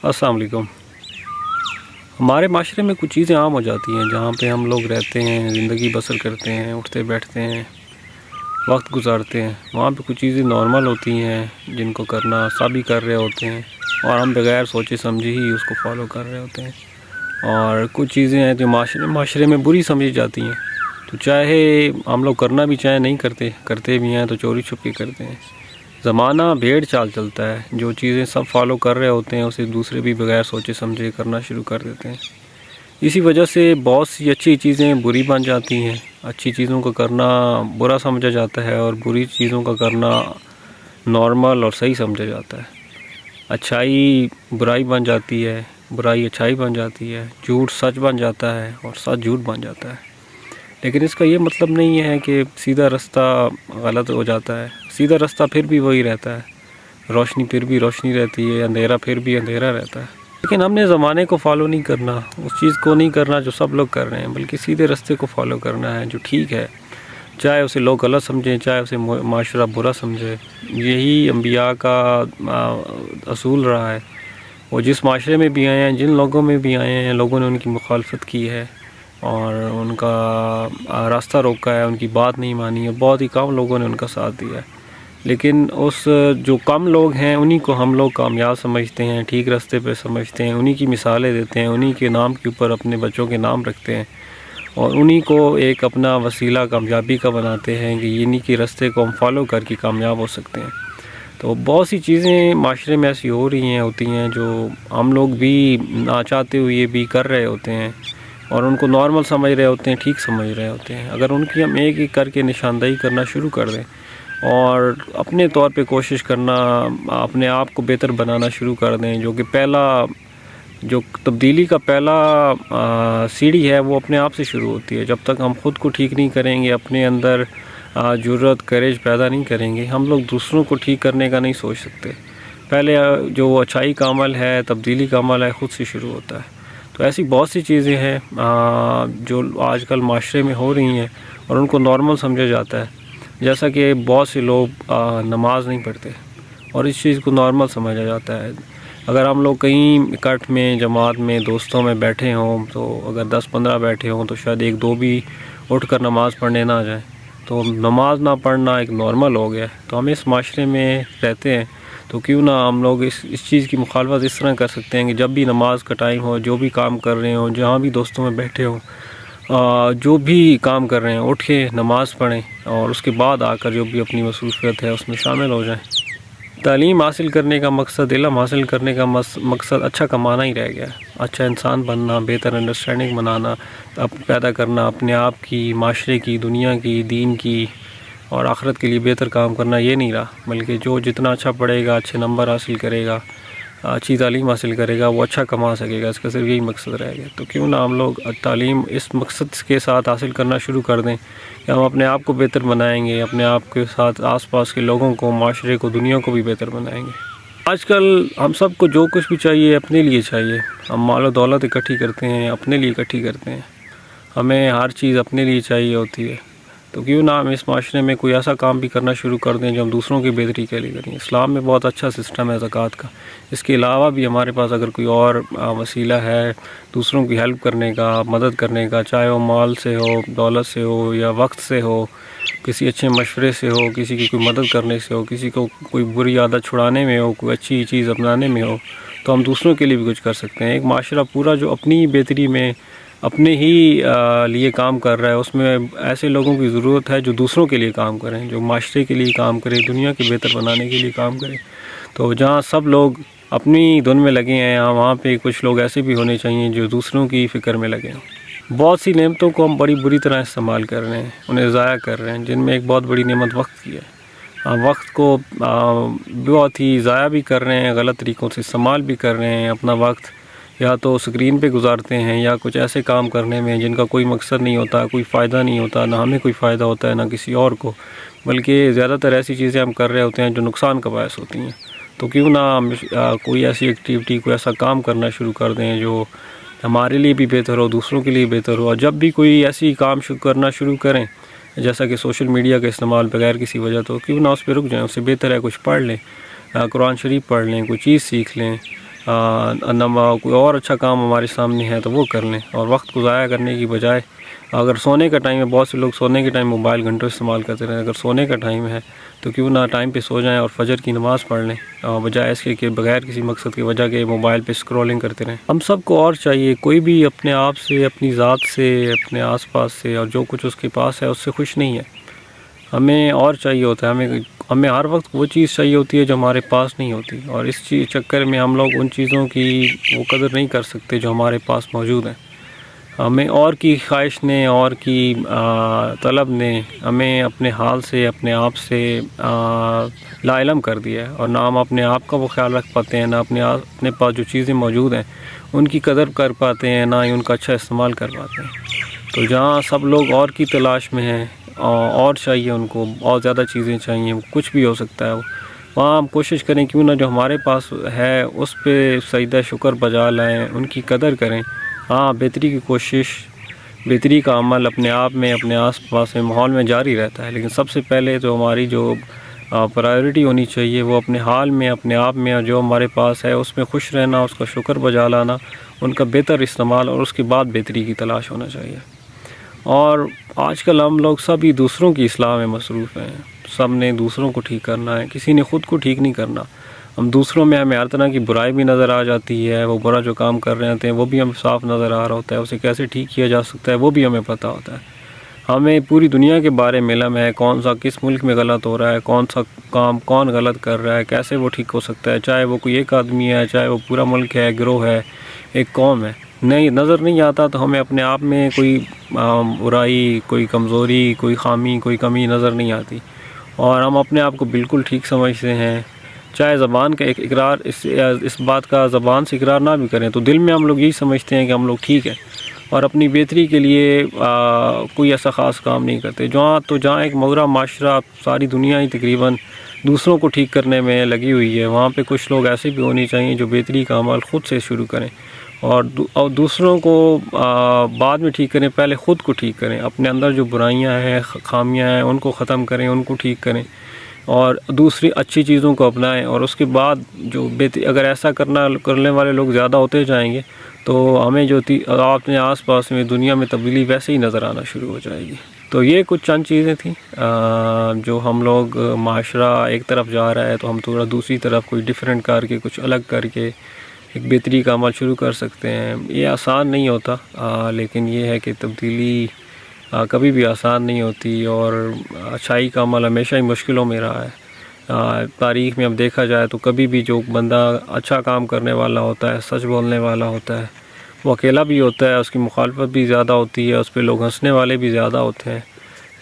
السلام علیکم۔ ہمارے معاشرے میں کچھ چیزیں عام ہو جاتی ہیں جہاں پہ ہم لوگ رہتے ہیں، زندگی بسر کرتے ہیں، اٹھتے بیٹھتے ہیں، وقت گزارتے ہیں۔ وہاں پہ کچھ چیزیں نارمل ہوتی ہیں جن کو کرنا سبھی کر رہے ہوتے ہیں، اور ہم بغیر سوچے سمجھے ہی اس کو فالو کر رہے ہوتے ہیں۔ اور کچھ چیزیں ہیں جو معاشرے میں بری سمجھی جاتی ہیں، تو چاہے ہم لوگ کرنا بھی چاہے نہیں کرتے بھی ہیں تو چوری چھپ کے کرتے ہیں۔ زمانہ بھیڑ چال چلتا ہے، جو چیزیں سب فالو کر رہے ہوتے ہیں اسے دوسرے بھی بغیر سوچے سمجھے کرنا شروع کر دیتے ہیں۔ اسی وجہ سے بہت سی اچھی چیزیں بری بن جاتی ہیں، اچھی چیزوں کا کرنا برا سمجھا جاتا ہے اور بری چیزوں کا کرنا نارمل اور صحیح سمجھا جاتا ہے۔ اچھائی برائی بن جاتی ہے، برائی اچھائی بن جاتی ہے، جھوٹ سچ بن جاتا ہے اور سچ جھوٹ بن جاتا ہے۔ لیکن اس کا یہ مطلب نہیں ہے کہ سیدھا رستہ غلط ہو جاتا ہے۔ سیدھا رستہ پھر بھی وہی رہتا ہے، روشنی پھر بھی روشنی رہتی ہے، اندھیرا پھر بھی اندھیرا رہتا ہے۔ لیکن ہم نے زمانے کو فالو نہیں کرنا، اس چیز کو نہیں کرنا جو سب لوگ کر رہے ہیں، بلکہ سیدھے رستے کو فالو کرنا ہے جو ٹھیک ہے، چاہے اسے لوگ غلط سمجھیں، چاہے اسے معاشرہ برا سمجھے۔ یہی انبیاء کا اصول رہا ہے۔ وہ جس معاشرے میں بھی آئے ہیں، جن لوگوں میں بھی آئے ہیں، لوگوں نے ان کی مخالفت کی ہے اور ان کا راستہ روکا ہے، ان کی بات نہیں مانی ہے، بہت ہی کم لوگوں نے ان کا ساتھ دیا ہے۔ لیکن اس جو کم لوگ ہیں انہی کو ہم لوگ کامیاب سمجھتے ہیں، ٹھیک راستے پہ سمجھتے ہیں، انہی کی مثالیں دیتے ہیں، انہی کے نام کے اوپر اپنے بچوں کے نام رکھتے ہیں اور انہی کو ایک اپنا وسیلہ کامیابی کا بناتے ہیں کہ انہی کے راستے کو ہم فالو کر کے کامیاب ہو سکتے ہیں۔ تو بہت سی چیزیں معاشرے میں ایسی ہوتی ہیں جو ہم لوگ بھی نہ چاہتے ہوئے بھی کر رہے ہوتے ہیں اور ان کو نارمل سمجھ رہے ہوتے ہیں، ٹھیک سمجھ رہے ہوتے ہیں۔ اگر ان کی ہم ایک ایک کر کے نشاندہی کرنا شروع کر دیں اور اپنے طور پہ کوشش کرنا، اپنے آپ کو بہتر بنانا شروع کر دیں، جو تبدیلی کا پہلا سیڑھی ہے وہ اپنے آپ سے شروع ہوتی ہے۔ جب تک ہم خود کو ٹھیک نہیں کریں گے، اپنے اندر جرأت کریج پیدا نہیں کریں گے، ہم لوگ دوسروں کو ٹھیک کرنے کا نہیں سوچ سکتے۔ پہلے جو اچھائی کا عمل ہے، تبدیلی کا عمل ہے، خود سے شروع ہوتا ہے۔ تو ایسی بہت سی چیزیں ہیں جو آج کل معاشرے میں ہو رہی ہیں اور ان کو نارمل سمجھا جاتا ہے، جیسا کہ بہت سے لوگ نماز نہیں پڑھتے اور اس چیز کو نارمل سمجھا جاتا ہے۔ اگر ہم لوگ کہیں اکٹھ میں، جماعت میں، دوستوں میں بیٹھے ہوں تو اگر 10-15 بیٹھے ہوں تو شاید ایک دو بھی اٹھ کر نماز پڑھنے نہ جائیں، تو نماز نہ پڑھنا ایک نارمل ہو گیا۔ تو ہم اس معاشرے میں رہتے ہیں تو کیوں نہ ہم لوگ اس چیز کی مخالفت اس طرح کر سکتے ہیں کہ جب بھی نماز کا ٹائم ہو، جو بھی کام کر رہے ہوں، جہاں بھی دوستوں میں بیٹھے ہوں، جو بھی کام کر رہے ہیں اٹھ کے نماز پڑھیں اور اس کے بعد آ کر جو بھی اپنی مصروفیت ہے اس میں شامل ہو جائیں۔ تعلیم حاصل کرنے کا مقصد، علم حاصل کرنے کا مقصد اچھا کمانا ہی رہ گیا ہے۔ اچھا انسان بننا، بہتر انڈرسٹینڈنگ بنانا، پیدا کرنا، اپنے آپ کی، معاشرے کی، دنیا کی، دین کی اور آخرت کے لیے بہتر کام کرنا یہ نہیں رہا، بلکہ جو جتنا اچھا پڑھے گا، اچھے نمبر حاصل کرے گا، اچھی تعلیم حاصل کرے گا، وہ اچھا کما سکے گا۔ اس کا صرف یہی مقصد رہ گیا۔ تو کیوں نہ ہم لوگ تعلیم اس مقصد کے ساتھ حاصل کرنا شروع کر دیں کہ ہم اپنے آپ کو بہتر بنائیں گے، اپنے آپ کے ساتھ آس پاس کے لوگوں کو، معاشرے کو، دنیا کو بھی بہتر بنائیں گے۔ آج کل ہم سب کو جو کچھ بھی چاہیے اپنے لیے چاہیے۔ ہم مال و دولت اکٹھی کرتے ہیں، اپنے لیے اکٹھی کرتے ہیں، ہمیں ہر چیز اپنے لیے چاہیے ہوتی ہے۔ تو کیوں نہ ہم اس معاشرے میں کوئی ایسا کام بھی کرنا شروع کر دیں جو ہم دوسروں کی بہتری کے لیے کریں۔ اسلام میں بہت اچھا سسٹم ہے زکوٰۃ کا۔ اس کے علاوہ بھی ہمارے پاس اگر کوئی اور وسیلہ ہے دوسروں کی ہیلپ کرنے کا، مدد کرنے کا، چاہے وہ مال سے ہو، دولت سے ہو یا وقت سے ہو، کسی اچھے مشورے سے ہو، کسی کی کوئی مدد کرنے سے ہو، کسی کو کوئی بری عادت چھڑانے میں ہو، کوئی اچھی چیز اپنانے میں ہو، تو ہم دوسروں کے لیے بھی کچھ کر سکتے ہیں۔ ایک معاشرہ پورا جو اپنی بہتری میں اپنے ہی لیے کام کر رہا ہے، اس میں ایسے لوگوں کی ضرورت ہے جو دوسروں کے لیے کام کریں، جو معاشرے کے لیے کام کریں، دنیا کے بہتر بنانے کے لیے کام کریں۔ تو جہاں سب لوگ اپنی دھن میں لگے ہیں، وہاں پہ کچھ لوگ ایسے بھی ہونے چاہیے جو دوسروں کی فکر میں لگے ہیں۔ بہت سی نعمتوں کو ہم بڑی بری طرح استعمال کر رہے ہیں، انہیں ضائع کر رہے ہیں، جن میں ایک بہت بڑی نعمت وقت کی ہے۔ وقت کو بہت ہی ضائع بھی کر رہے ہیں، غلط طریقوں سے استعمال بھی کر رہے ہیں۔ اپنا وقت یا تو اسکرین پہ گزارتے ہیں یا کچھ ایسے کام کرنے میں جن کا کوئی مقصد نہیں ہوتا، کوئی فائدہ نہیں ہوتا، نہ ہمیں کوئی فائدہ ہوتا ہے نہ کسی اور کو، بلکہ زیادہ تر ایسی چیزیں ہم کر رہے ہوتے ہیں جو نقصان کا باعث ہوتی ہیں۔ تو کیوں نہ ہم کوئی ایسی ایکٹیویٹی، کوئی ایسا کام کرنا شروع کر دیں جو ہمارے لیے بھی بہتر ہو، دوسروں کے لیے بہتر ہو۔ اور جب بھی کوئی ایسی کام کرنا شروع کریں، جیسا کہ سوشل میڈیا کا استعمال بغیر کسی وجہ تو کیوں نہ اس پہ رک جائیں، اس سے بہتر ہے کچھ پڑھ لیں، قرآن شریف پڑھ لیں، کوئی چیز سیکھ لیں، کوئی اور اچھا کام ہمارے سامنے ہے تو وہ کر لیں، اور وقت کو ضائع کرنے کی بجائے اگر سونے کا ٹائم ہے، بہت سے لوگ سونے کے ٹائم موبائل گھنٹوں استعمال کرتے رہے، اگر سونے کا ٹائم ہے تو کیوں نہ ٹائم پہ سو جائیں اور فجر کی نماز پڑھ لیں، بجائے اس کے کہ بغیر کسی مقصد کی وجہ کے موبائل پہ اسکرولنگ کرتے رہیں۔ ہم سب کو اور چاہیے، کوئی بھی اپنے آپ سے، اپنی ذات سے، اپنے آس پاس سے اور جو کچھ اس کے پاس ہے اس سے خوش نہیں ہے۔ ہمیں اور چاہیے ہوتا ہے، ہمیں ہر وقت وہ چیز چاہیے ہوتی ہے جو ہمارے پاس نہیں ہوتی، اور اس چکر میں ہم لوگ ان چیزوں کی وہ قدر نہیں کر سکتے جو ہمارے پاس موجود ہیں۔ ہمیں اور کی خواہش نے، اور کی طلب نے ہمیں اپنے حال سے، اپنے آپ سے لا علم کر دیا ہے، اور نہ ہم اپنے آپ کا وہ خیال رکھ پاتے ہیں، نہ اپنے پاس جو چیزیں موجود ہیں ان کی قدر کر پاتے ہیں، نہ ہی ان کا اچھا استعمال کر پاتے ہیں۔ تو جہاں سب لوگ اور کی تلاش میں ہیں، اور چاہیے ان کو، اور زیادہ چیزیں چاہیے، کچھ بھی ہو سکتا ہے، وہاں ہم کوشش کریں کیوں نہ جو ہمارے پاس ہے اس پہ سجدہ شکر بجا لائیں، ان کی قدر کریں۔ ہاں، بہتری کی کوشش، بہتری کا عمل اپنے آپ میں، اپنے آس پاس میں، ماحول میں جاری رہتا ہے، لیکن سب سے پہلے تو ہماری جو پرائیورٹی ہونی چاہیے وہ اپنے حال میں، اپنے آپ میں، اور جو ہمارے پاس ہے اس میں خوش رہنا، اس کا شکر بجا لانا، ان کا بہتر استعمال، اور اس کے بعد بہتری کی تلاش ہونا چاہیے۔ اور آج کل ہم لوگ سبھی دوسروں کی اصلاح میں مصروف ہیں، سب نے دوسروں کو ٹھیک کرنا ہے، کسی نے خود کو ٹھیک نہیں کرنا۔ ہم دوسروں میں ہمیں ہر طرح کی برائی بھی نظر آ جاتی ہے، وہ برا جو کام کر رہے ہوتے ہیں وہ بھی ہمیں صاف نظر آ رہا ہوتا ہے، اسے کیسے ٹھیک کیا جا سکتا ہے وہ بھی ہمیں پتہ ہوتا ہے۔ ہمیں پوری دنیا کے بارے میں علم ہے، کون سا کس ملک میں غلط ہو رہا ہے، کون سا کام کون غلط کر رہا ہے، کیسے وہ ٹھیک ہو سکتا ہے، چاہے وہ کوئی ایک آدمی ہے، چاہے وہ پورا ملک ہے، گروہ ہے، ایک قوم ہے۔ نہیں نظر نہیں آتا تو ہمیں اپنے آپ میں کوئی برائی، کوئی کمزوری، کوئی خامی، کوئی کمی نظر نہیں آتی، اور ہم اپنے آپ کو بالکل ٹھیک سمجھتے ہیں۔ چاہے زبان کا ایک اقرار، اس بات کا زبان سے اقرار نہ بھی کریں تو دل میں ہم لوگ یہی سمجھتے ہیں کہ ہم لوگ ٹھیک ہیں، اور اپنی بہتری کے لیے کوئی ایسا خاص کام نہیں کرتے۔ جہاں ایک مغرا معاشرہ، ساری دنیا ہی تقریباً دوسروں کو ٹھیک کرنے میں لگی ہوئی ہے، وہاں پہ کچھ لوگ ایسے بھی ہونے چاہیے جو بہتری کا عمل خود سے شروع کریں، اور دوسروں کو بعد میں ٹھیک کریں، پہلے خود کو ٹھیک کریں، اپنے اندر جو برائیاں ہیں، خامیاں ہیں، ان کو ختم کریں، ان کو ٹھیک کریں، اور دوسری اچھی چیزوں کو اپنائیں، اور اس کے بعد جو اگر ایسا کرنے والے لوگ زیادہ ہوتے جائیں گے تو ہمیں جو اپنے آس پاس میں دنیا میں تبدیلی ویسے ہی نظر آنا شروع ہو جائے گی۔ تو یہ کچھ چند چیزیں تھیں جو ہم لوگ، معاشرہ ایک طرف جا رہا ہے تو ہم تھوڑا دوسری طرف کوئی ڈیفرنٹ کر کے، کچھ الگ کر کے ایک بہتری کا عمل شروع کر سکتے ہیں۔ یہ آسان نہیں ہوتا، لیکن یہ ہے کہ تبدیلی کبھی بھی آسان نہیں ہوتی، اور اچھائی کا عمل ہمیشہ ہی مشکلوں میں رہا ہے۔ تاریخ میں اب دیکھا جائے تو کبھی بھی جو بندہ اچھا کام کرنے والا ہوتا ہے، سچ بولنے والا ہوتا ہے، وہ اکیلا بھی ہوتا ہے، اس کی مخالفت بھی زیادہ ہوتی ہے، اس پہ لوگ ہنسنے والے بھی زیادہ ہوتے ہیں،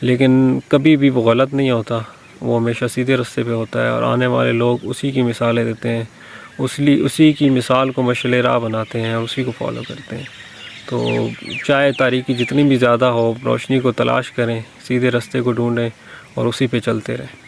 لیکن کبھی بھی وہ غلط نہیں ہوتا، وہ ہمیشہ سیدھے راستے پہ ہوتا ہے، اور آنے والے لوگ اسی کی مثالیں دیتے ہیں، اسی کی مثال کو مشعل راہ بناتے ہیں، اسی کو فالو کرتے ہیں۔ تو چاہے تاریکی جتنی بھی زیادہ ہو، روشنی کو تلاش کریں، سیدھے راستے کو ڈھونڈیں اور اسی پہ چلتے رہیں۔